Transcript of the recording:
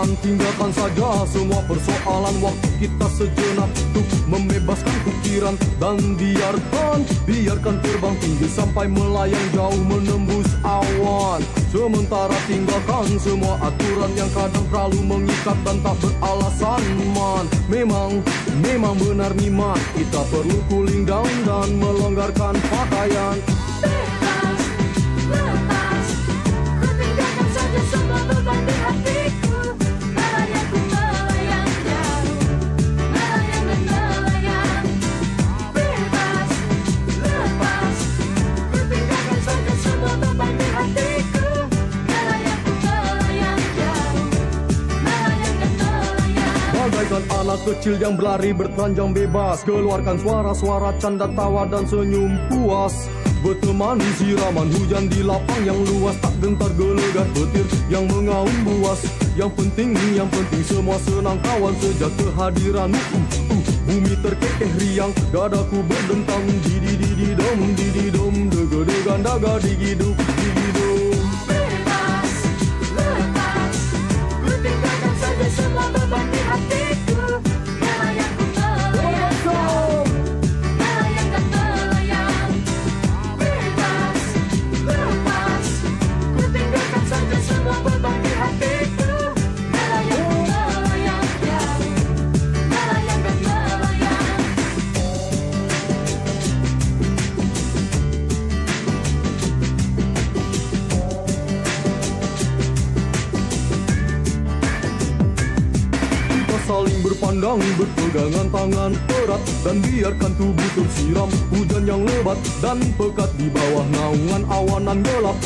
menyerahkan. Tinggalkan saja semua persoalan, waktu kita sejenak untuk membebaskan pikiran. Dan biarkan terbang tinggi sampai melayang jauh menembus awan. Sementara tinggalkan semua aturan yang kadang terlalu mengikat dan tak beralasan, man. Memang benar niman, kita perlu cooling down dan melonggarkan pakaian. Bebas, lepas, ku tinggalkan saja semua beban di hatiku. Melayang ku melayang jauh, melayang dan melayang. Bebas, lepas, ku tinggalkan saja semua beban di hatiku. Melayang ku melayang jauh, melayang dan melayang. Bagaikan anak kecil yang berlari bertelanjang bebas, keluarkan suara-suara canda tawa dan senyum puas. Berteman siraman hujan di lapang yang luas, tak gentar gelegar petir yang mengaum buas. Yang penting semua senang kawan sejak kehadiranmu. Bumi terkekeh riang, dadaku berdentang. Didi-didi-dom, dega-degan daga digiduk, digidum. Bebas, lepas, ku tinggalkan saja semua beban di hatiku. Melayang ku melayang jauh, melayang dan melayang. Bebas, lepas, ku tinggalkan saja semua beban di hatiku. Melayang ku melayang jauh, melayang dan melayang. Kita saling berpandang, berpegangan tangan erat, dan biarkan tubuh tersiram hujan yang lebat dan pekat di bawah naungan awanan gelap.